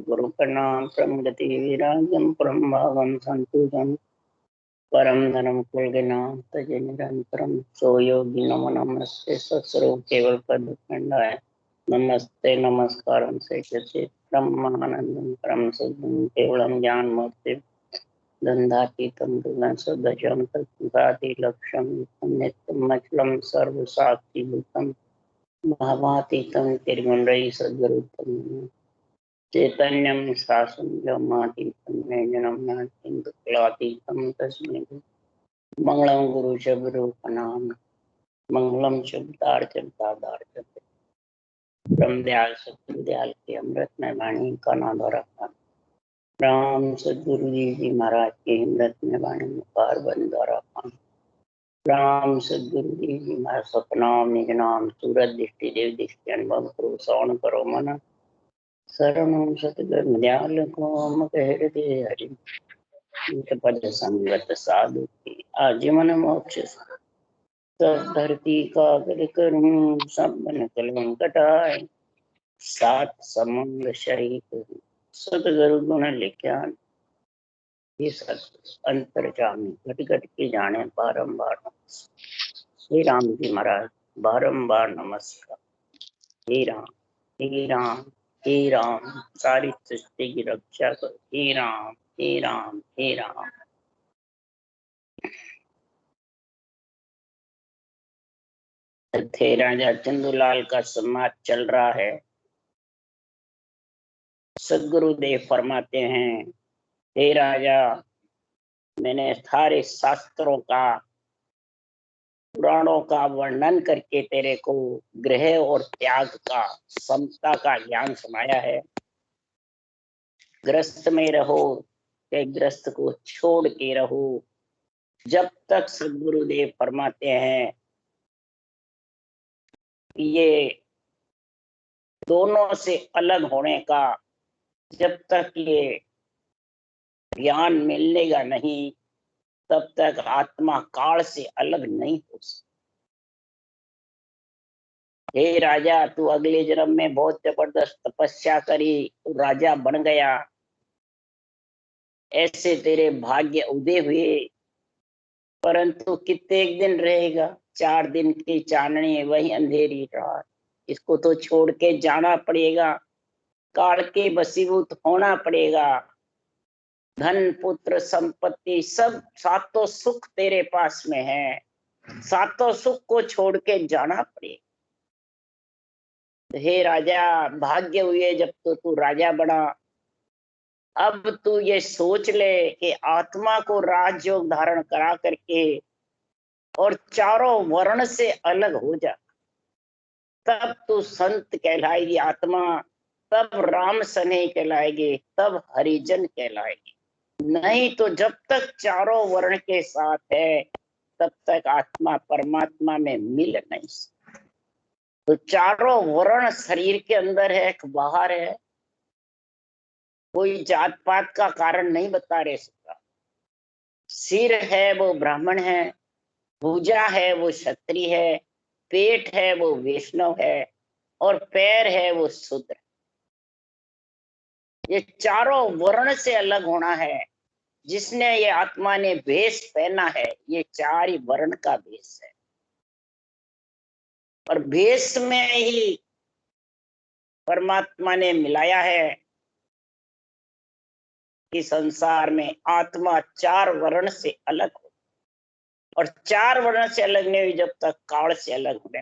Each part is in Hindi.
गुरु प्रणाम प्रमगति विराजम परम भागम संतुजम परम धनम कुलगनाम तजे निरंतरम सो योगी नमो नमस्ते सत्स्वरूप केवल पद खंडाय नमस्ते नमस्कारम से ब्रह्मानंदम परम शुद्धम केवलम ज्ञान मूर्ति दंडातीतम दुर्लभ सदशम तत्साति लक्ष्यम नित्यम अचलम सर्व साक्षी भूतम भावातीतम तिरुगुंडई सद्गुरुतम चैतन्यम शासन ब्रह्मातीतम नैजनम नाट्यंतकलातीतम तस्मै मंगलम गुरु शब्दरूपनाम मंगलम शब्दार्चन ब्रह्मदयाल सत्यदयाल के अमृतमय वाणी का नाम राम सदगुरु जी महाराज के अमृतमय वाणी मुखार बंदारा राम सदगुरु जी महाराज सपनाम निज नाम सूरत दृष्टि देव दृष्टि अनुभव करो श्रवण करो मन शरणं सतगुरुदयाल को हृदय हरि पद संगत साधु की आजीवन मोक्ष सब धरती का गल करूं सब बन कलम कटाए सात समुद्र शरीर सतगुरु गुण लिख्यान ये सत अंतर्जामी घट घट के जाने बारंबार श्री राम जी महाराज बारंबार नमस्कार। हे राम हे राम हे राम सारी सृष्टि की रक्षा करो। हे राम हे राम हे राम। थे राजा चंदूलाल का समाज चल रहा है। सदगुरुदेव फरमाते हैं, हे राजा मैंने सारे शास्त्रों का पुराणों का वर्णन करके तेरे को ग्रह और त्याग का समता का ज्ञान सुनाया है। ग्रस्त में रहो कि ग्रस्त को छोड़ के रहो। जब तक सदगुरुदेव फरमाते हैं ये दोनों से अलग होने का जब तक ये ज्ञान मिलेगा नहीं तब तक आत्मा काल से अलग नहीं हो सकती। हे राजा तू अगले जन्म में बहुत जबरदस्त तपस्या करी, तू राजा बन गया, ऐसे तेरे भाग्य उदय हुए, परंतु कितने दिन रहेगा? 4 दिन की चांदनी वही अंधेरी रात। इसको तो छोड़ के जाना पड़ेगा, काल के वशीभूत होना पड़ेगा। धन पुत्र संपत्ति सब सातों सुख तेरे पास में है, सातों सुख को छोड़ के जाना पड़ेगा। हे राजा भाग्य हुए जब तो तू राजा बना। अब तू ये सोच ले कि आत्मा को राजयोग धारण करा करके और चारों वर्ण से अलग हो जा, तब तू संत कहलाएगी आत्मा, तब राम सने कहलाएगी, तब हरिजन कहलाएगी। नहीं तो जब तक चारों वर्ण के साथ है तब तक आत्मा परमात्मा में मिल नहीं सकती। तो चारों वर्ण शरीर के अंदर है कि बाहर है, कोई जात पात का कारण नहीं बता रहे सकता। सिर है वो ब्राह्मण है, भुजा है वो क्षत्रिय है, पेट है वो वैष्णव है और पैर है वो शूद्र। ये चारों वर्ण से अलग होना है। जिसने ये आत्मा ने भेष पहना है ये 4 ही वर्ण का भेष है। और भेष में ही परमात्मा ने मिलाया है कि संसार में आत्मा 4 वर्ण से अलग हो, और 4 वर्ण से अलग नहीं हुई जब तक काल से अलग होने।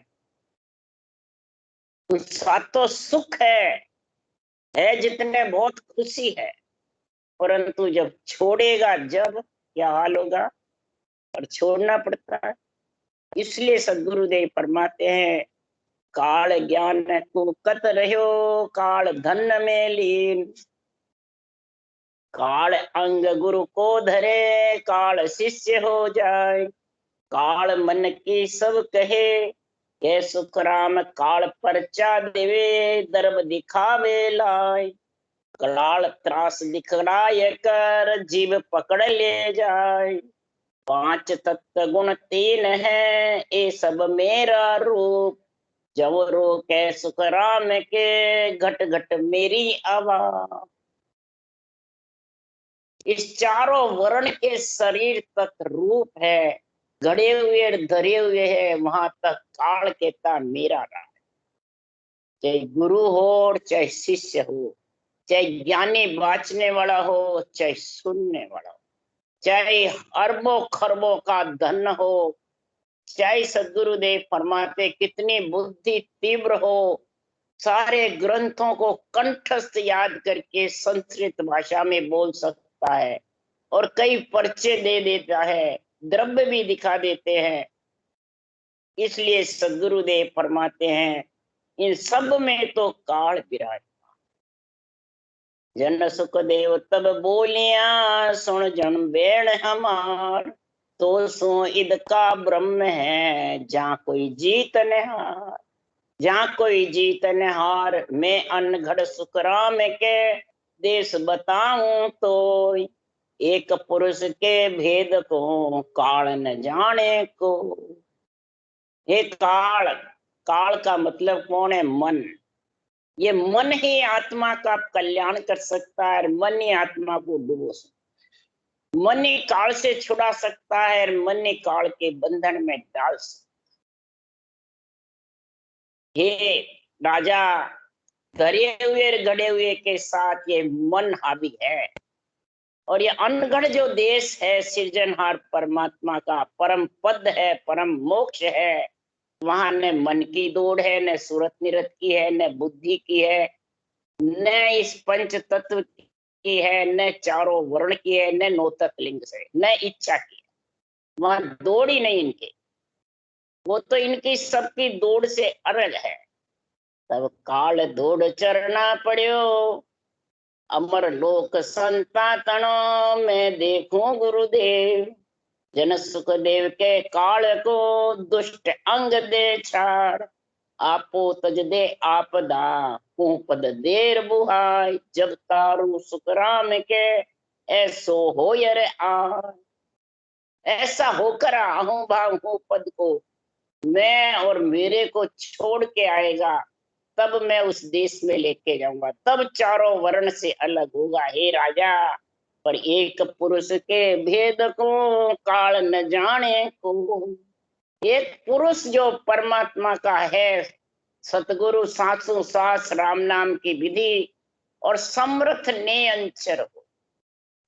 तो सातों सुख है जितने बहुत खुशी है, परंतु जब छोड़ेगा जब क्या हाल होगा, और छोड़ना पड़ता है। इसलिए सदगुरुदेव फरमाते हैं, काल ज्ञान को कत रहो काल धन में लीन, काल अंग गुरु को धरे काल शिष्य हो जाए, काल मन की सब कहे के सुख राम काल परचा देवे दर्ब दिखावे लाए, काल त्रास दिखलाय कर जीव पकड़ ले जाए, 5 तत्व गुण 3 है ये सब मेरा रूप, जवरो के सुख राम के, घट घट मेरी आवाज। इस चारों वर्ण के शरीर तक रूप है, गड़े हुए धरे हुए है, वहां तक काल कहता मेरा राम। चाहे गुरु हो और चाहे शिष्य हो, चाहे ज्ञानी बांचने वाला हो चाहे सुनने वाला हो, चाहे अरबों खरबों का धन हो, चाहे सदगुरुदेव फरमाते कितनी बुद्धि तीव्र हो, सारे ग्रंथों को कंठस्थ याद करके संस्कृत भाषा में बोल सकता है और कई पर्चे दे देता है, द्रव्य भी दिखा देते हैं। इसलिए सदगुरुदेव फरमाते हैं इन सब में तो काल विराज। जन सुख देव तब बोलिया, सुन जन बेण हमार, तो सो इद का ब्रह्म है, जहाँ कोई जीत न हार। जहाँ कोई जीत न हार, मैं अनघड़ सुख राम के, देश बताऊं तो एक पुरुष के भेद को, काल न जाने को। हे काल, काल का मतलब कौन है? मन। ये मन ही आत्मा का कल्याण कर सकता है, मन ही आत्मा को डुबो सकता, मन ही काल से छुड़ा सकता है, मन ही काल के बंधन में डाल सकता। हे राजा, धरे हुए गड़े हुए के साथ ये मन हावी है, और ये अनगढ़ जो देश है सृजनहार परमात्मा का परम पद है, परम मोक्ष है, वहां न मन की दौड़ है, न सूरत निरत की है, न बुद्धि की है, न इस पंच तत्व की है, न चारों वर्ण की है, न नौतक लिंग से, न इच्छा की है। वहां दौड़ ही नहीं इनकी, वो तो इनकी सबकी दौड़ से अलग है। तब काल दौड़ चरना पड़ियो, अमर लोक संता तणो, मैं देखूं गुरुदेव। जन सुख देव के काल को, दुष्ट अंग दे छाड़, आपो तज दे आपदा, पद देर बुहाई। जब तारू सुख राम के, ऐसो हो रे आ। ऐसा होकर आहू भाऊ पद को, मैं और मेरे को छोड़ के आएगा, तब मैं उस देश में लेके जाऊंगा, तब चारों वर्ण से अलग होगा। हे राजा, पर एक पुरुष के भेद को, काल न जाने को। एक पुरुष जो परमात्मा का है, सतगुरु सासु सास राम नाम की विधि और समर्थ ने अंचर हो,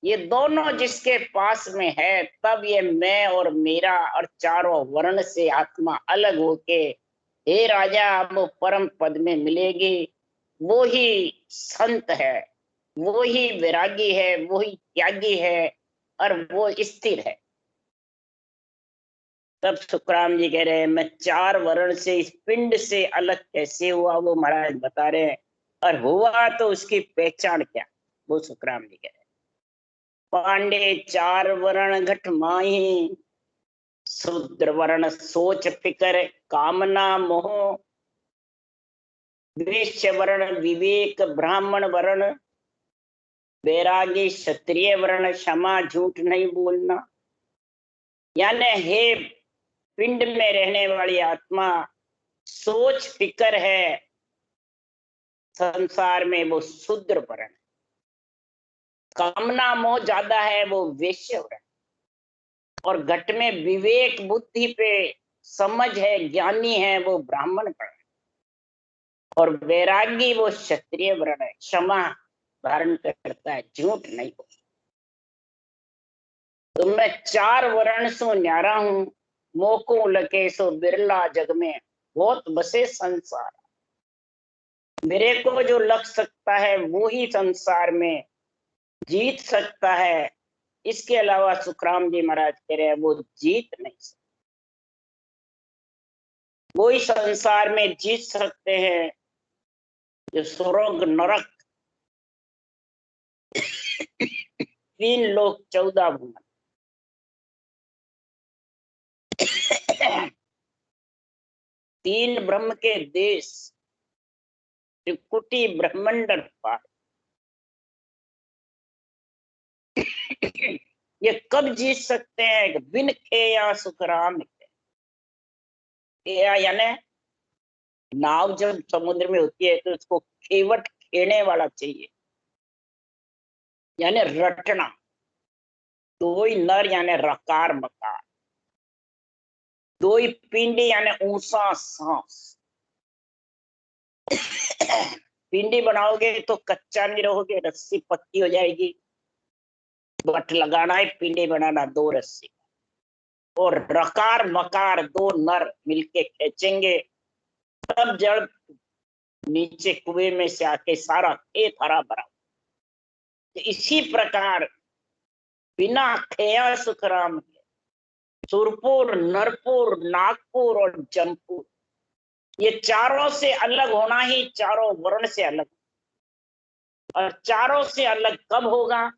ये दोनों जिसके पास में है, तब ये मैं और मेरा और चारों वर्ण से आत्मा अलग होके, हे राजा, वो परम पद में मिलेगी। वो ही संत है, वो ही वैरागी है, वो ही त्यागी है, और वो स्थिर है। तब सुखराम जी कह रहे हैं मैं चार वर्ण से, इस पिंड से अलग कैसे हुआ, वो महाराज बता रहे हैं, और हुआ तो उसकी पहचान क्या, वो सुखराम जी कह रहे हैं। पांडे चार वर्ण घट माही, शूद्र वर्ण सोच फिकर कामना मोह, वैश्य वर्ण विवेक ब्राह्मण वर्ण, वैरागी क्षत्रिय वर्ण क्षमा झूठ नहीं बोलना। यानी हे पिंड में रहने वाली आत्मा, सोच फिकर है संसार में, वो शूद्र वर्ण, कामना मोह ज्यादा है, वो वैश्य वर्ण, और घट में विवेक बुद्धि पे समझ है, ज्ञानी है, वो ब्राह्मण वर्ण, और वैरागी वो क्षत्रिय वर्ण है, क्षमा धारण करता है, झूठ नहीं बोलता। तो मैं चार वर्ण सो न्यारा हूं, मोको लगे सो बिरला जग में, बहुत बसे संसार। मेरे को जो लग सकता है वो ही संसार में जीत सकता है, इसके अलावा सुखराम जी महाराज कह रहे हैं वो जीत नहीं सकता। वो ही संसार में जीत सकते हैं जो स्वर्ग नरक, तीन लोक 14 भुवन, तीन ब्रह्म के देश, त्रिकुटी ब्रह्मंडल पार, ये कब जीत सकते हैं? बिन खे या सुखराम के, यानी नाव जब समुद्र में होती है तो उसको खेवट खेने वाला चाहिए, यानी रटना। दो ही नर यानी रकार मकार, दो ही पिंडी यानी ऊंसा सांस। पिंडी बनाओगे तो कच्चा नहीं रहोगे, रस्सी पक्की हो जाएगी। बट लगाना है पिंडी बनाना, दो रस्सी। और रकार मकार दो नर मिलके खींचेंगे, तब जड़ नीचे कुएं में से आके सारा खेत हरा भरा। तो इसी प्रकार बिना खेया सुखराम के सुरपुर, नरपुर, नागपुर और जमपुर, ये चारों से अलग होना ही चारों वर्ण से अलग। और चारों से अलग कब होगा?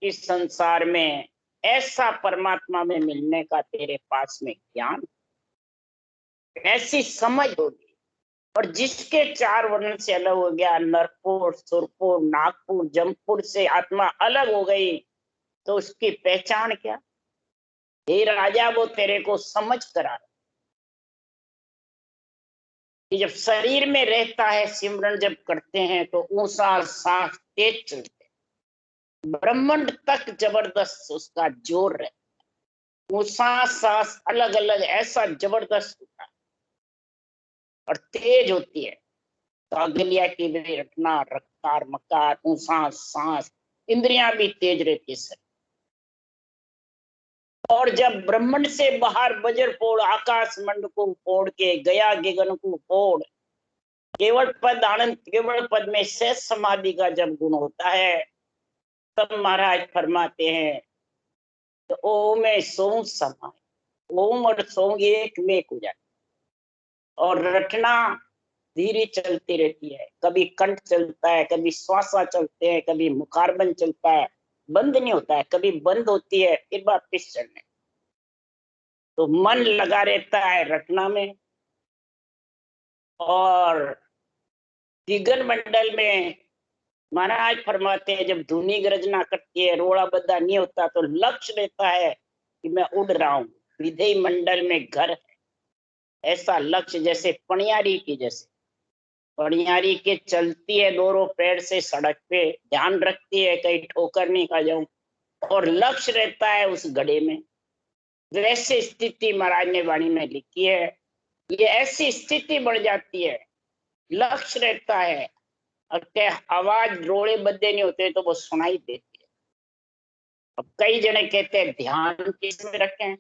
इस संसार में ऐसा परमात्मा में मिलने का तेरे पास में ज्ञान, ऐसी समझ होगी। और जिसके चार वर्ण से अलग हो गया, नरपुर, सुरपुर, नागपुर, जमपुर से आत्मा अलग हो गई, तो उसकी पहचान क्या? हे राजा, वो तेरे को समझ करा कि जब शरीर में रहता है, सिमरन जब करते हैं तो ऊंचा सांस तेज चलते, ब्रह्मांड तक जबरदस्त उसका जोर है। ऊंचा सांस अलग अलग ऐसा जबरदस्त होता है और तेज होती है। तो अगलिया की भी रटना, रफ्तार, मकार, ऊंचा सांस, इंद्रियां भी तेज रहती है। और जब ब्रह्मांड से बाहर वज्र फोड़, आकाश मंड को फोड़ के गया गगन को फोड़, केवल पद आनंद केवल पद में शेष समाधि का जब गुण होता है, तब महाराज फरमाते हैं तो ओम में सोम समाए, ओम और सोम एक में हो जाए। और रटना धीरे चलती रहती है, कभी कंठ चलता है, कभी श्वासा चलते हैं, कभी मुखारबंद चलता है, बंद नहीं होता है, कभी बंद होती है फिर वापिस चलने। तो मन लगा रहता है रटना में। और दिगन मंडल में महाराज फरमाते हैं जब धुनी गर्जना करती है, रोड़ा बद्दा नहीं होता, तो लक्ष्य रहता है कि मैं उड़ रहा हूं, विधेय मंडल में घर है। ऐसा लक्ष्य जैसे पणियारी की, जैसे पणियारी के चलती है दोनों पैर से सड़क पे, ध्यान रखती है कहीं ठोकर नहीं खा जाऊं, और लक्ष्य रहता है उस गड्ढे में। वैसे स्थिति महाराज ने वाणी में लिखी है। ये ऐसी स्थिति बढ़ जाती है, लक्ष्य रहता है, और क्या आवाज रोड़े बद्दे नहीं होते तो वो सुनाई देती है। अब कई जने कहते हैं ध्यान किस में रखें,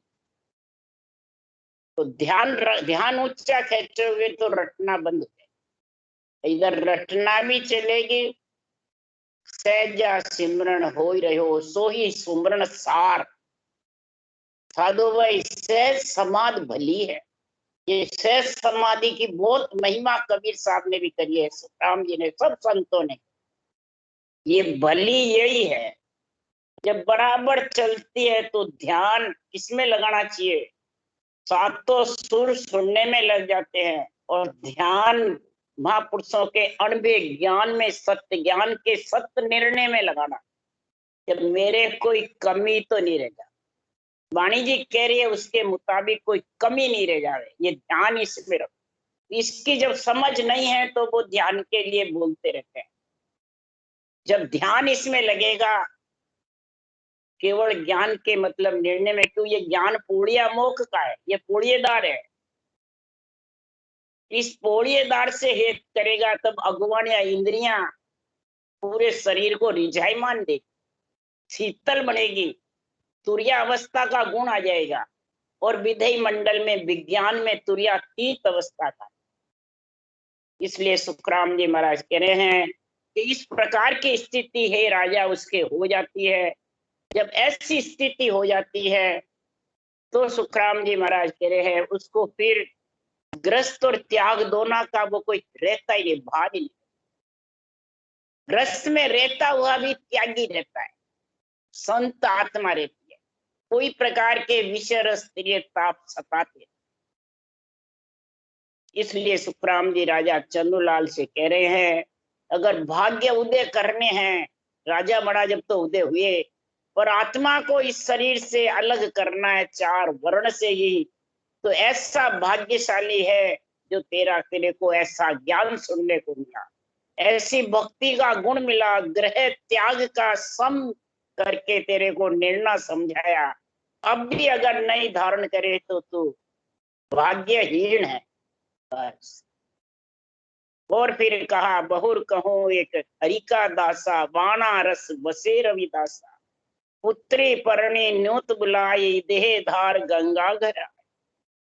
तो ध्यान ऊंचा खेचोगे तो रटना बंद हो जाए। इधर रटना भी चलेगी, सहजा सिमरन हो ही रहो सो ही सुमरन सार। साधु भाई, सहज समाध भली है। ये सहज समाधि की बहुत महिमा कबीर साहब ने भी करी है, राम जी ने, सब संतों ने। ये भली यही है, जब बराबर चलती है तो ध्यान किसमें लगाना चाहिए? सातों सुर सुनने में लग जाते हैं, और ध्यान महापुरुषों के अणबे ज्ञान में, सत्य ज्ञान के सत्य निर्णय में लगाना, जब मेरे कोई कमी तो नहीं रह जाए। वाणी जी कह रही है उसके मुताबिक कोई कमी नहीं रह जाए, ये ध्यान इसमें रखो। इसकी जब समझ नहीं है तो वो ध्यान के लिए बोलते रहते हैं। जब ध्यान इसमें लगेगा, केवल ज्ञान के मतलब निर्णय में, क्यों ये ज्ञान पूर्णिया मोक्ष का है, ये पूर्णियदार है। इस पूर्णियदार से हेत करेगा तब अगुवन या इंद्रियां पूरे शरीर को रिझाईमान देगी, शीतल बनेगी, तुरिया अवस्था का गुण आ जाएगा। और विधेय मंडल में, विज्ञान में तुरियातीत अवस्था का। इसलिए सुखराम जी महाराज कह रहे हैं कि इस प्रकार की स्थिति है राजा उसके हो जाती है। जब ऐसी स्थिति हो जाती है तो सुखराम जी महाराज कह रहे हैं उसको फिर ग्रस्त और त्याग दोनों का वो कोई रहता ही नहीं, भार ही नहीं। ग्रस्त में रहता हुआ भी त्यागी रहता है, संत आत्मा रहती है, कोई प्रकार के विषय रस ताप सताते। इसलिए सुखराम जी राजा चंदूलाल से कह रहे हैं अगर भाग्य उदय करने हैं, राजा बड़ा जब तो उदय हुए, पर आत्मा को इस शरीर से अलग करना है चार वर्ण से ही, तो ऐसा भाग्यशाली है जो तेरे को ऐसा ज्ञान सुनने को मिला, ऐसी भक्ति का गुण मिला, ग्रह त्याग का सम करके तेरे को निर्णय समझाया। अब भी अगर नहीं धारण करे तो तू भाग्यहीन है। बस। और फिर कहा, बहुर कहो एक हरि का दासा, वाणा रस बसे रविदासा, पुत्री परणी न्योत बुलाई, देह धार गंगा घरा,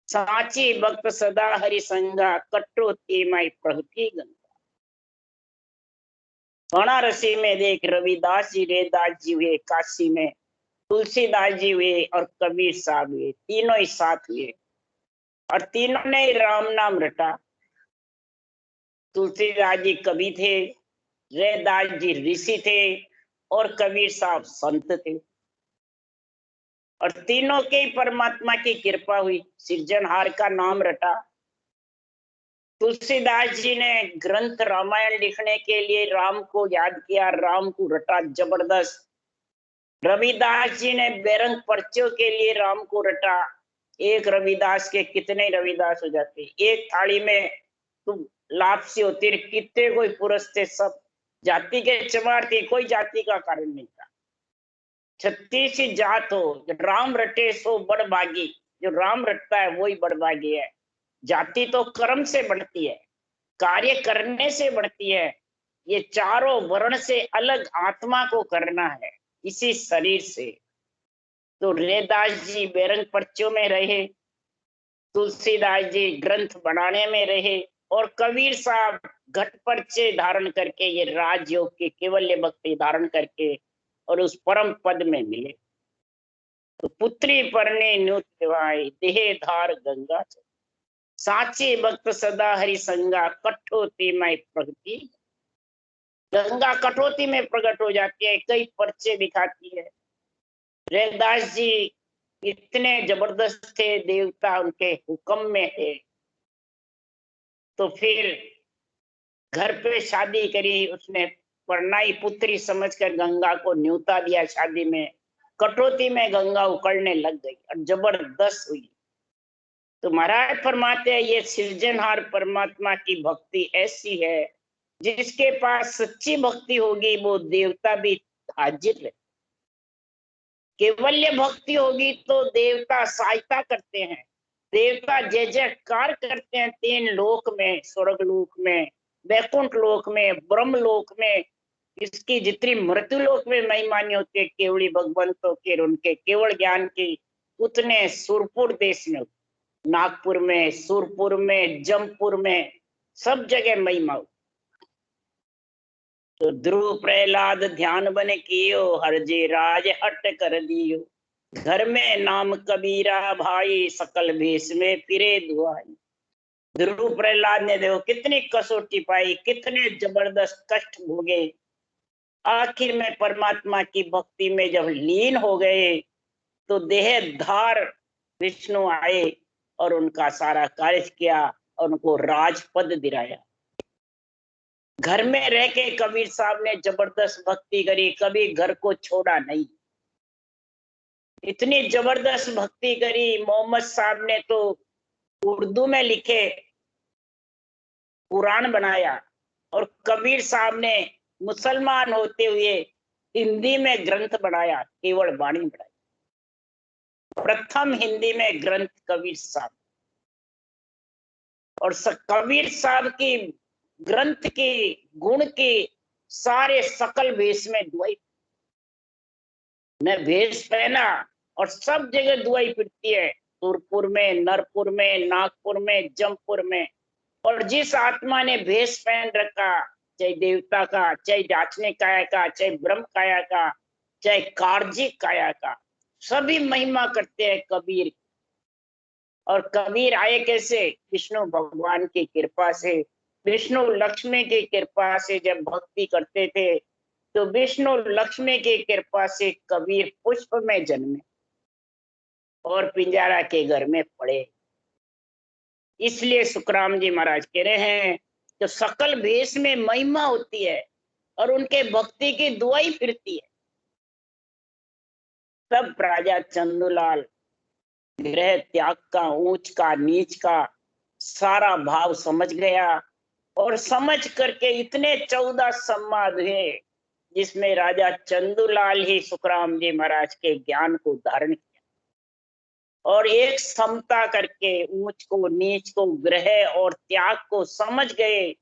साची भक्त सदा हरि संगा, कट्टो मई प्रभुति गंगा। वाराणसी में देख रविदास जी, रेदास जी हुए काशी में, तुलसीदास जी हुए और कबीर साहब हुए, तीनों ही साथ हुए और तीनों ने राम नाम रटा। तुलसीदास जी कवि थे, रेदास जी ऋषि थे और कबीर साहब संत थे। और तीनों के परमात्मा की कृपा हुई, सृजनहार का नाम रटा। तुलसीदास जी ने ग्रंथ रामायण लिखने के लिए राम को याद किया, राम को रटा जबरदस्त। रविदास जी ने बेरंग पर्चों के लिए राम को रटा। एक रविदास के कितने रविदास हो जाते, एक थाली में तुम लापसी होती, कितने कोई पुरुष थे, सब जाति के चमार थे, कोई जाति का कारण नहीं था। 36 जात हो, राम रटे सो बड़ भागी, जो राम रटता है वही बड़ भागी है। जाति तो कर्म से बढ़ती है, कार्य करने से बढ़ती है। ये चारों वर्ण से अलग आत्मा को करना है, इसी शरीर से। तो रेदास जी बेरंग पर्चों में रहे, तुलसीदास जी ग्रंथ बनाने में रहे और कबीर साहब घट पर्चे धारण करके ये राजयोग की केवल्य भक्ति धारण करके और उस परम पद में मिले। तो पुत्री परने न्यूतवाई, देह धार गंगा, साचे भक्त सदा हरि संगा, कठोती में प्रगति। गंगा कटौती में प्रकट हो जाती है, कई पर्चे दिखाती है। रैदास जी इतने जबरदस्त थे, देवता उनके हुक्म में है। तो फिर घर पे शादी करी उसने, परनाई पुत्री समझकर गंगा को न्योता दिया शादी में। कटौती में गंगा उकड़ने लग गई और जबरदस्त हुई। तो महाराज फरमाते हैं ये सृजनहार परमात्मा की भक्ति ऐसी है, जिसके पास सच्ची भक्ति होगी वो देवता भी हाजिर है। केवल्य भक्ति होगी तो देवता सहायता करते हैं, देवता जय जयकार करते हैं। 3 लोक में, स्वर्ग लोक में, वैकुंठ लोक में, ब्रह्म लोक में, इसकी जितनी मृत्यु लोक में महिमा नहीं होती है केवली भगवंतों के, उनके केवल ज्ञान की, उतने सुरपुर देश में, नागपुर में, सुरपुर में, जमपुर में, सब जगह महिमा हो। तो ध्रुव प्रहलाद ध्यान बन कियो, हर जे राज हट कर दियो, घर में नाम कबीरा भाई, सकल भेष में फिरे दुआई। ध्रुव प्रहलाद ने देखो कितनी कसौटी पाई, कितने जबरदस्त कष्ट भोगे, आखिर में परमात्मा की भक्ति में जब लीन हो गए तो देहधार विष्णु आए और उनका सारा कार्य किया और उनको राजपद दिलाया। घर में रह के कबीर साहब ने जबरदस्त भक्ति करी, कभी घर को छोड़ा नहीं, इतनी जबरदस्त भक्ति करी। मोहम्मद साहब ने तो उर्दू में लिखे कुरान बनाया और कबीर साहब ने मुसलमान होते हुए हिंदी में ग्रंथ बनाया, केवल वाणी बनाई। प्रथम हिंदी में ग्रंथ कबीर साहब। और कबीर साहब की ग्रंथ की गुण की सारे सकल भेष में दुआई ने भेष पहना और सब जगह दुआई फिरती है, सुरपुर में, नरपुर में, नागपुर में, जमपुर में। और जिस आत्मा ने भेष पहन रखा, चाहे देवता का, चाहे जाचने काया का, चाहे ब्रह्म काया का, चाहे कार्जिक काया का, सभी महिमा करते हैं कबीर। और कबीर आए कैसे? विष्णु भगवान की कृपा से, विष्णु लक्ष्मी की कृपा से जब भक्ति करते थे तो विष्णु लक्ष्मी की कृपा से कबीर पुष्प में जन्मे और पिंजारा के घर में पड़े। इसलिए सुखराम जी महाराज कह रहे हैं तो सकल भेष में महिमा होती है और उनके भक्ति की दुआई फिरती है। तब राजा चंदूलाल ग्रह त्याग का, ऊंच का, नीच का सारा भाव समझ गया और समझ करके इतने 14 संवाद हुए जिसमें राजा चंदूलाल ही सुखराम जी महाराज के ज्ञान को धारण किया और एक समता करके ऊंच को नीच को ग्रह और त्याग को समझ गए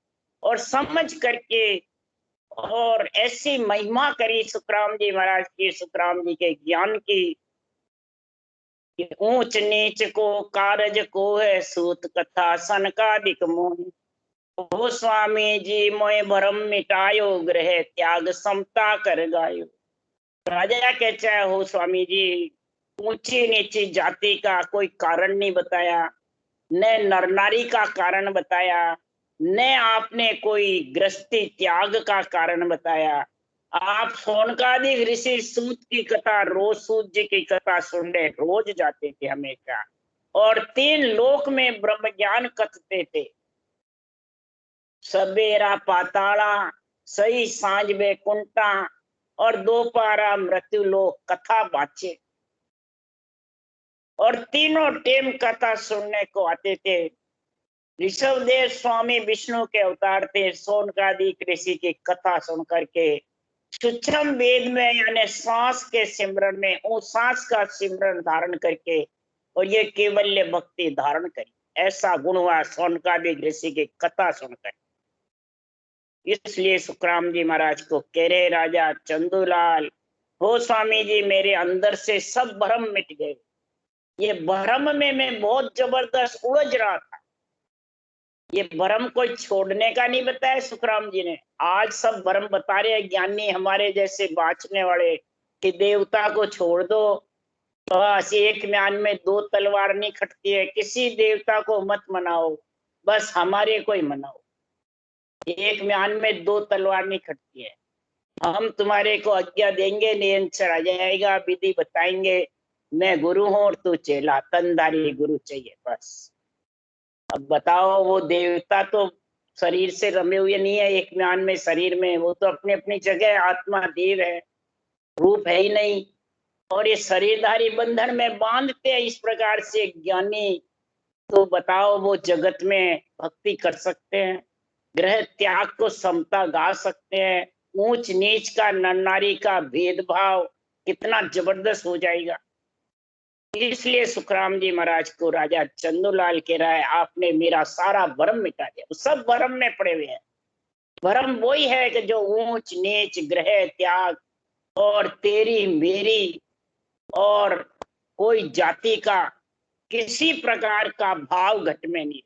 और समझ करके और ऐसी महिमा करी सुखराम जी महाराज की, सुखराम जी के ज्ञान की, कि ऊंच नीच को कारज को है सूत कथा सनकादिक मोहि। हो स्वामी जी मोय भरम मिटायो ग्रह त्याग समता कर गायो। राजा के चाहे हो स्वामी जी, ऊंची नीची जाति का कोई कारण नहीं बताया, न नर नारी का कारण बताया, न आपने कोई गृहस्थी त्याग का कारण बताया। आप सोनकादिक ऋषि सूत की कथा, रोज सूत जी की कथा सुनने रोज जाते थे हमेशा, और 3 लोक में ब्रह्म ज्ञान कथते थे, सबेरा पाताला, सही सांझ बैकुंठा और दोपहरा मृत्यु लोक कथा बाचे, और तीनों टेम कथा सुनने को आते थे। ऋषभदेव स्वामी विष्णु के अवतार थे, सोनकादिक ऋषि की कथा सुन करके सूक्ष्म वेद में यानी सांस के सिमरन में उस सांस का सिमरन धारण करके और ये केवल्य भक्ति धारण करी, ऐसा गुण हुआ सोनकादिक ऋषि की कथा सुनकर। इसलिए सुखराम जी महाराज को कह रहे, राजा चंदूलाल हो स्वामी जी, मेरे अंदर से सब भ्रम मिट गए। ये भ्रम में मैं बहुत जबरदस्त उलझ रहा था, ये भ्रम कोई छोड़ने का नहीं बताया सुखराम जी ने। आज सब भ्रम बता रहे हैं ज्ञानी हमारे जैसे बाँचने वाले कि देवता को छोड़ दो, बस एक म्यान में 2 तलवार नहीं खटती है, किसी देवता को मत मनाओ, बस हमारे को ही मनाओ, एक म्यान में 2 तलवार नहीं खटती है। हम तुम्हारे को आज्ञा देंगे, नियंत्रण आ जाएगा, विधि बताएंगे, मैं गुरु हूं और तू चेला, तनधारी गुरु चाहिए बस। अब बताओ, वो देवता तो शरीर से रमे हुए नहीं है एक म्यान में शरीर में, वो तो अपनी अपनी जगह आत्मा देव है, रूप है ही नहीं, और ये शरीरधारी बंधन में बांधते हैं इस प्रकार से ज्ञानी। तो बताओ वो जगत में भक्ति कर सकते हैं, ग्रह त्याग को समता गा सकते हैं, ऊंच नीच का नर नारी का भेदभाव कितना जबरदस्त हो जाएगा। इसलिए सुखराम जी महाराज को राजा चंदूलाल कह रहा है, आपने मेरा सारा भ्रम मिटा दिया। सब भ्रम में पड़े हुए हैं, भ्रम वही है कि जो ऊंच नीच ग्रह त्याग और तेरी मेरी और कोई जाति का किसी प्रकार का भाव घट में नहीं,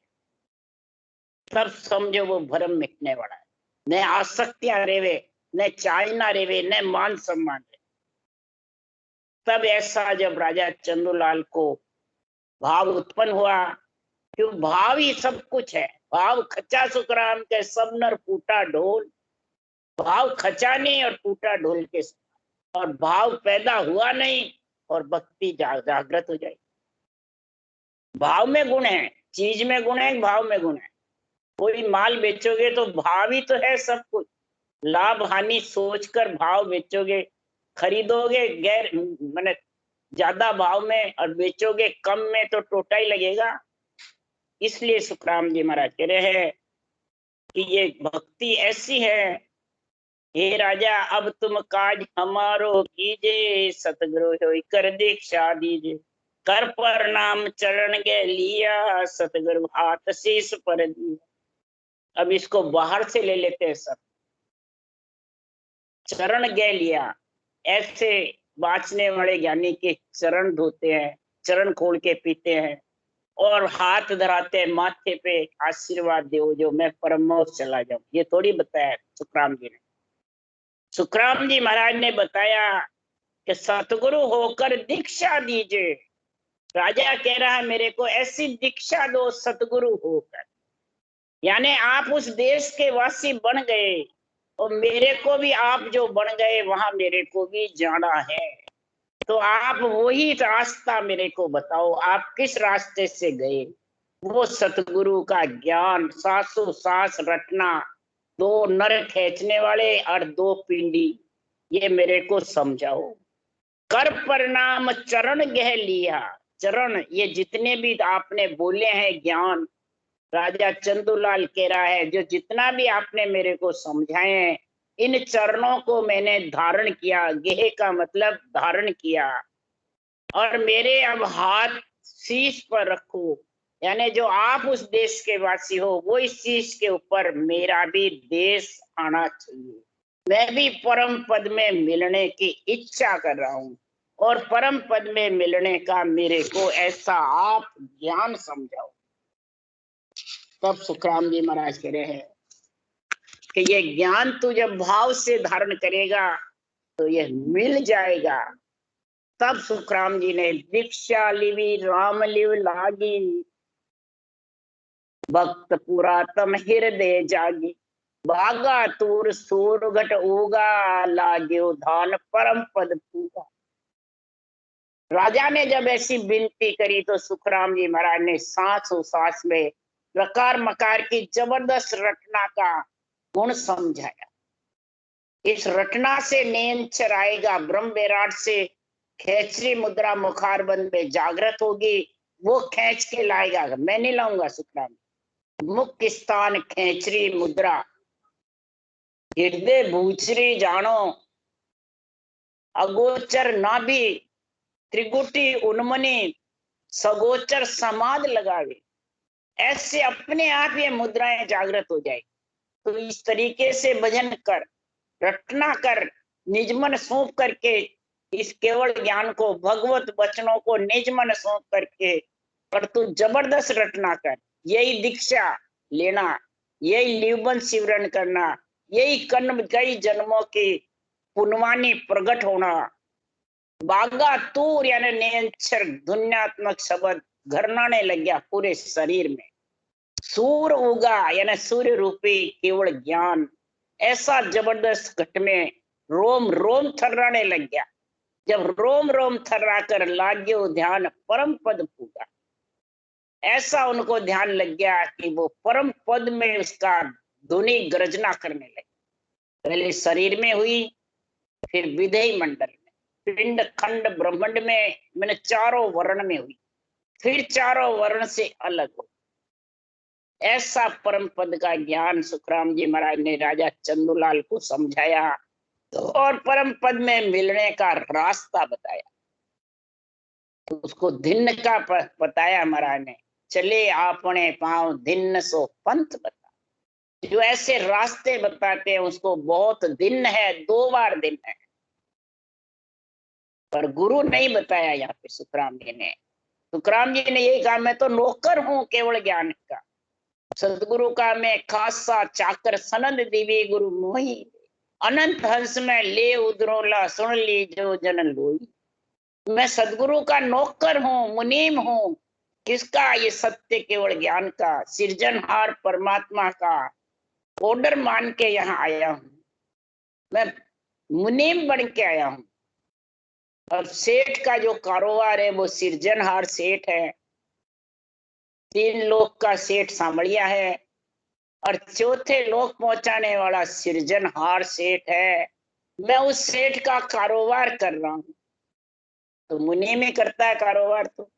सब समझो वो भ्रम मिटने वाला है। न आसक्तियां रेवे, न चाइना रेवे, न मान सम्मान रेवे। तब ऐसा जब राजा चंदूलाल को भाव उत्पन्न हुआ, क्यों भाव ही सब कुछ है, भाव खचा सुखराम के सब नर फूटा ढोल, भाव खचा नहीं और फूटा ढोल के, और भाव पैदा हुआ नहीं और भक्ति जागृत हो जाएगी। भाव में गुण है, चीज में गुण है, भाव में गुण है। कोई माल बेचोगे तो भाव ही तो है सब कुछ, लाभ हानि सोचकर भाव बेचोगे, खरीदोगे गैर मैंने ज्यादा भाव में और बेचोगे कम में तो टोटा ही लगेगा। इसलिए सुखराम जी महाराज कह रहे हैं कि ये भक्ति ऐसी है, हे राजा अब तुम काज हमारो कीजिए, सतगुरु होई कर दीक्षा दीजिए, कर प्रणाम चरण गे लिया, सतगुरु हाथ शीस पर दिया। अब इसको बाहर से ले लेते हैं सब, चरण गे लिया, ऐसे बाँचने वाले ज्ञानी के चरण धोते हैं, चरण खोल के पीते हैं और हाथ धराते हैं माथे पे, आशीर्वाद दो जो मैं परमोक्ष चला जाऊं। ये थोड़ी बताया सुखराम जी ने। सुखराम जी महाराज ने बताया कि सतगुरु होकर दीक्षा दीजिए। राजा कह रहा है मेरे को ऐसी दीक्षा दो सतगुरु होकर, यानी आप उस देश के वासी बन गए और मेरे को भी आप जो बन गए वहां मेरे को भी जाना है, तो आप वही रास्ता मेरे को बताओ, आप किस रास्ते से गए। वो सतगुरु का ज्ञान, सासों सांस रटना, 2 नर खींचने वाले और 2 पिंडी, ये मेरे को समझाओ। कर प्रणाम चरण गह लिया, चरण ये जितने भी आपने बोले हैं ज्ञान, राजा चंदूलाल कह रहा है, जो जितना भी आपने मेरे को समझाए, इन चरणों को मैंने धारण किया। गेह का मतलब धारण किया। और मेरे अब हाथ शीश पर रखो, यानी जो आप उस देश के वासी हो, वो इस शीश के ऊपर मेरा भी देश आना चाहिए। मैं भी परम पद में मिलने की इच्छा कर रहा हूँ, और परम पद में मिलने का मेरे को ऐसा आप ज्ञान समझाओ। तब सुखराम जी महाराज कह रहे हैं कि ये ज्ञान तू जब भाव से धारण करेगा तो ये मिल जाएगा। तब सुखराम जी ने दीक्षा लिवी राम लिव लागी, भक्त पुरातम हृदय जागी, भागा तूर सूर घट उगा, लाग्यो धान परम पद पूगा। राजा ने जब ऐसी विनती करी तो सुखराम जी महाराज ने सांसों सांस में प्रकार मकार की जबरदस्त रटना का गुण समझाया। इस रटना से नेंचर आएगा, ब्रह्म विराट से खेचरी मुद्रा मुखारबंद में जागृत होगी, वो खेच के लाएगा, मैं नहीं लाऊंगा। सुखराम मुख्य स्थान खेचरी मुद्रा, हृदय भूचरी जानो, अगोचर नाभि त्रिगुटी उन्मनी, सगोचर समाध लगावे। ऐसे अपने आप ये मुद्राएं जागृत हो जाएगी। तो इस तरीके से भजन कर, रटना कर, निज मन सौंप करके, इस केवल ज्ञान को, भगवत वचनों को निज मन सौंप करके, पर तू जबरदस्त रटना कर। यही दीक्षा लेना, यही लिवबंध शिवरण करना, यही कई जन्मों की पुनवानी प्रकट होना। बागा तूर यानी नेंचर ध्वन्यात्मक शब्द घरनाने लग गया पूरे शरीर में। सूर उगा यानी सूर्य रूपी केवल ज्ञान ऐसा जबरदस्त घट में रोम रोम थर्राने लग गया। जब रोम रोम थर्रा कर लाग्यो ध्यान परम पद पूगा, ऐसा उनको ध्यान लग गया कि वो परम पद में उसका ध्वनि गर्जना करने लगी। पहले शरीर में हुई, फिर विधेय मंडल में, पिंड खंड ब्रह्मांड में, मैंने चारों वर्ण में हुई, फिर चारों वर्ण से अलग हो। ऐसा परम पद का ज्ञान सुखराम जी महाराज ने राजा चंदूलाल को समझाया, तो और परम पद में मिलने का रास्ता बताया। तो उसको धिन्न का बताया महाराज ने, चले आपने पांव धिन्न सो पंथ बता। जो ऐसे रास्ते बताते हैं उसको बहुत दिन है, 2 बार दिन है, पर गुरु नहीं बताया। यहाँ पे सुखराम जी ने यही कहा, मैं तो नौकर हूं केवल ज्ञान का, सदगुरु का मैं खासा चाकर, सनद दिवी गुरु मोही, अनंत हंस में ले उधरोला, सुन ली जो जन लोई। मैं सदगुरु का नौकर हूँ, मुनीम हूँ। किसका? ये सत्य केवल ज्ञान का, सृजनहार परमात्मा का ऑर्डर मान के यहाँ आया हूँ। मैं मुनीम बन के आया हूँ। और सेठ का जो कारोबार है वो सृजनहार सेठ है, 3 लोक का सेठ सांवड़िया है, और 4थे लोक पहुंचाने वाला सृजनहार सेठ है। मैं उस सेठ का कारोबार कर रहा हूँ। तो मुनीम ही करता है कारोबार तो,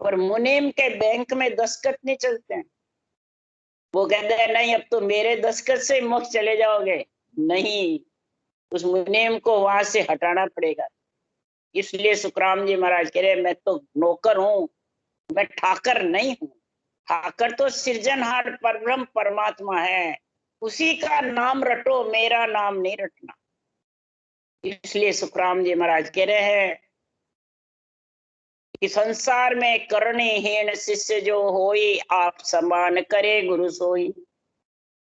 और मुनीम के बैंक में दस्तखत नहीं चलते हैं। वो कहते हैं नहीं अब तो मेरे दस्तखत से मोक्ष चले जाओगे, नहीं, उस मुनीम को वहां से हटाना पड़ेगा। इसलिए सुखराम जी महाराज कह रहे मैं तो नौकर हूँ, मैं ठाकर नहीं हूँ। ठाकर तो सृजनहार परब्रह्म परमात्मा है, उसी का नाम रटो, मेरा नाम नहीं रटना। इसलिए सुखराम जी महाराज कह रहे हैं कि संसार में करणहीन शिष्य जो होई, आप समान करे गुरु सोई।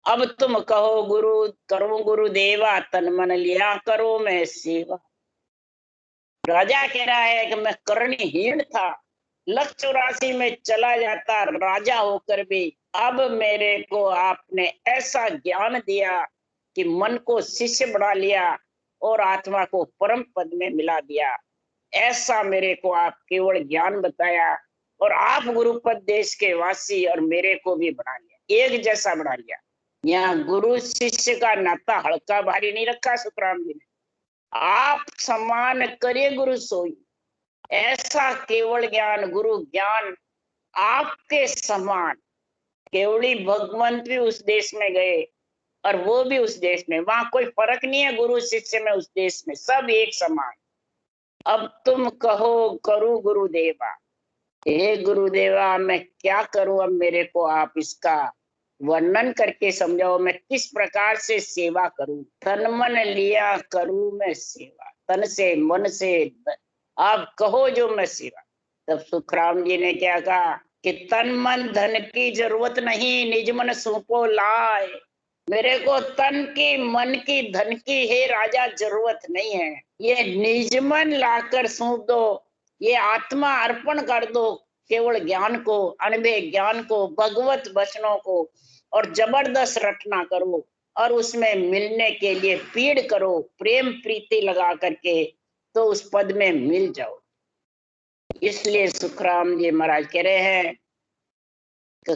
अब तुम कहो गुरु करो गुरु देवा, तन मन लिया करो मैं सेवा। राजा कह रहा है कि मैं कर्णहीन था, 184 में चला जाता राजा होकर भी, अब मेरे को आपने ऐसा ज्ञान दिया कि मन को शिष्य बना लिया और आत्मा को परम पद में मिला दिया। ऐसा मेरे को आप केवल ज्ञान बताया, और आप गुरुपद देश के वासी और मेरे को भी बना लिया, एक जैसा बना लिया। यहाँ गुरु शिष्य का नाता हल्का भारी नहीं रखा सुखराम जी ने। आप समान करे गुरु सोई, ऐसा केवल ज्ञान, गुरु ज्ञान आपके समान, केवली भगवंत भी उस देश में गए और वो भी उस देश में, वहां कोई फर्क नहीं है गुरु शिष्य में, उस देश में सब एक समान। अब तुम कहो करूं गुरुदेवा, हे गुरुदेवा मैं क्या करूं, अब मेरे को आप इसका वर्णन करके समझाओ, मैं किस प्रकार से सेवा करूं। तन मन लिया करूं मैं सेवा, तन से मन से, आप कहो जो मैं सेवा। तब सुखराम जी ने क्या कहा कि तन मन धन की जरूरत नहीं, निज मन सौंपो लाए। मेरे को तन की मन की धन की हे राजा जरूरत नहीं है, ये निज मन लाकर सौंप दो, ये आत्मा अर्पण कर दो केवल ज्ञान को, अनबे ज्ञान को, भगवत वचनों को, और जबरदस्त रटना करो और उसमें मिलने के लिए पीड़ करो, प्रेम प्रीति लगा करके तो उस पद में मिल जाओ। इसलिए सुखराम जी महाराज कह रहे हैं कि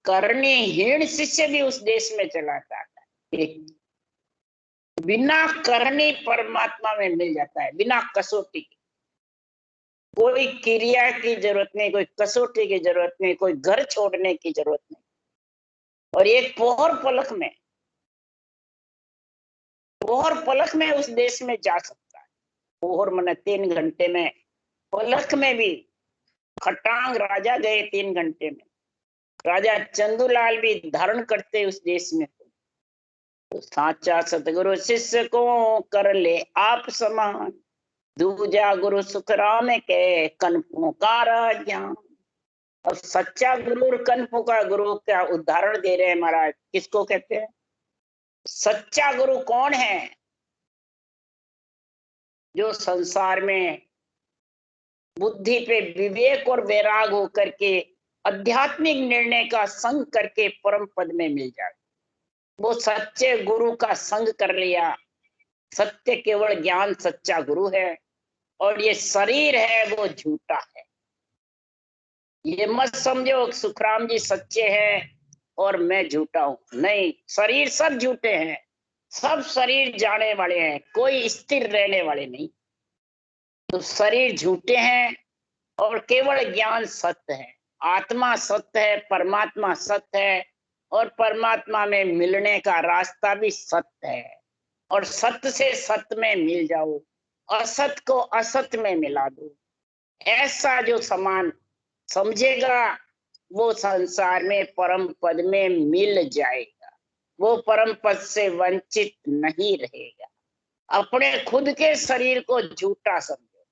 कर्णहीन शिष्य भी उस देश में चला जाता है, बिना करनी परमात्मा में मिल जाता है, बिना कसौटी की। कोई क्रिया की जरूरत नहीं, कोई कसौटी की जरूरत नहीं, कोई घर छोड़ने की जरूरत नहीं, और एक पोहर पलक में, पोहर पलक में उस देश में जा सकता है। पोहर मने 3 घंटे में, पलक में भी खटांग राजा गए 3 घंटे में, राजा चंदूलाल भी धारण करते उस देश में। तो साचा सतगुरु शिष्य को कर ले आप समान, दूजा गुरु सुखराम के कनपों का ज्ञान। अब सच्चा गुरु और कनपों का गुरु का उदाहरण दे रहे हैं महाराज। किसको कहते हैं? सच्चा गुरु कौन है? जो संसार में बुद्धि पे विवेक और वैराग होकर के आध्यात्मिक निर्णय का संग करके परम पद में मिल जाए। वो सच्चे गुरु का संग कर लिया। सत्य केवल ज्ञान सच्चा गुरु है, और ये शरीर है वो झूठा है। ये मत समझो सुखराम जी सच्चे हैं और मैं झूठा हूं, नहीं, शरीर सब झूठे हैं, सब शरीर जाने वाले हैं, कोई स्थिर रहने वाले नहीं। तो शरीर झूठे हैं और केवल ज्ञान सत्य है, आत्मा सत्य है, परमात्मा सत्य है, और परमात्मा में मिलने का रास्ता भी सत्य है। और सत्य से सत्य में मिल जाओ, असत को असत में मिला दो। ऐसा जो समान समझेगा वो संसार में परम पद में मिल जाएगा, वो परम पद से वंचित नहीं रहेगा। अपने खुद के शरीर को झूठा समझो,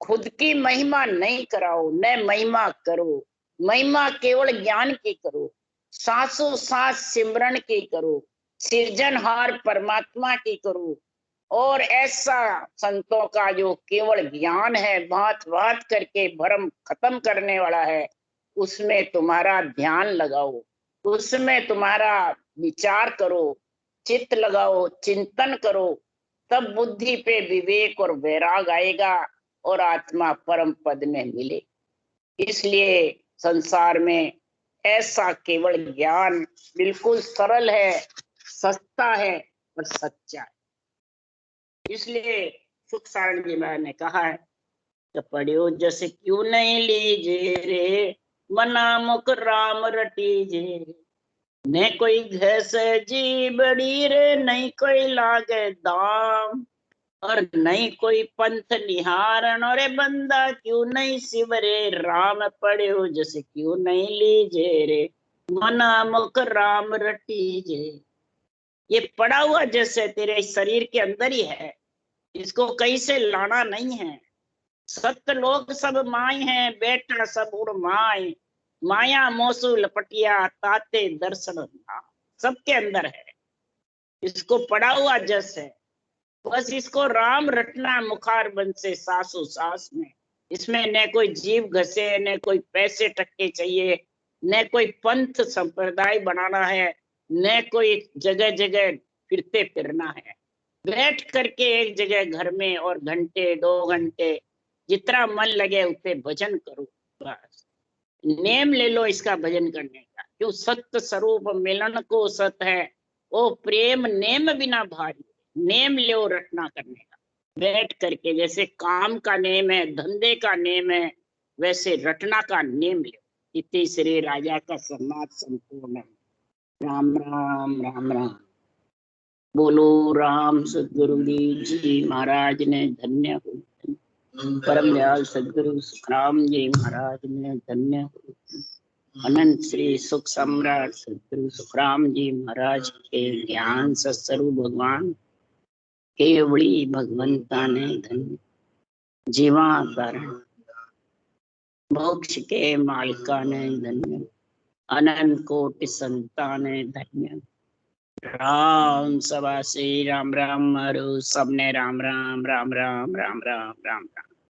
खुद की महिमा नहीं कराओ, न महिमा करो। महिमा केवल ज्ञान की करो, सांसों सांस सिमरन की करो, सृजनहार परमात्मा की करो। और ऐसा संतों का जो केवल ज्ञान है, बात बात करके भ्रम खत्म करने वाला है, उसमें तुम्हारा ध्यान लगाओ, उसमें तुम्हारा विचार करो, चित्त लगाओ, चिंतन करो, तब बुद्धि पे विवेक और वैराग आएगा और आत्मा परम पद में मिले। इसलिए संसार में ऐसा केवल ज्ञान बिल्कुल सरल है, सस्ता है और सच्चा है। इसलिए सुख सारण जी महाराज ने कहा है कि पढ़ियो जस क्यों नहीं लीजे रे, मना मुख राम रटीजे। न कोई घस जी बड़ी रे, नहीं कोई लागे दाम, और नहीं कोई पंथ निहारण, और बंदा क्यों नहीं सिवरे राम। पढ़ियो जस क्यों नहीं लीजे रे, मना मुख राम रटीजे। ये पड़ा हुआ जैसे तेरे शरीर के अंदर ही है, इसको कहीं से लाना नहीं है। सत्य लोग सब माय हैं, बेटा सब उड़ माय, माया मोसू लपटिया ताते दर्शन ना, सबके अंदर है। इसको पड़ा हुआ जस है, बस इसको राम रटना मुखार बंद से सासो सास में। इसमें न कोई जीव घसे, न कोई पैसे टक्के चाहिए, न कोई पंथ संप्रदाय बनाना है, न कोई जगह जगह फिरते फिरना है। बैठ करके एक जगह घर में और घंटे 2 घंटे जितना मन लगे उतने भजन करो, बस नेम ले लो इसका भजन करने का। क्यों? सत्य स्वरूप मिलन को सत है, वो प्रेम नेम बिना भारी। नेम लो रटना करने का, बैठ करके। जैसे काम का नेम है, धंधे का नेम है, वैसे रटना का नेम लो। इति श्री राजा का संवाद संपूर्ण। राम राम राम राम। बोलो राम सदगुरुदेव जी महाराज ने धन्य हो। परम दयाल सदगुरु सुखराम जी महाराज ने धन्य हो। अनंत श्री सुख सम्राट सदगुरु सुखराम जी महाराज के ज्ञान सत्स्वरूप भगवान केवड़ी भगवंता ने धन्य। जीवा कारण मोक्ष के मालिका ने धन्य। अनंत कोटि संता ने धन्य। राम सभा श्री राम राम मारो सबने राम राम राम राम राम राम राम राम।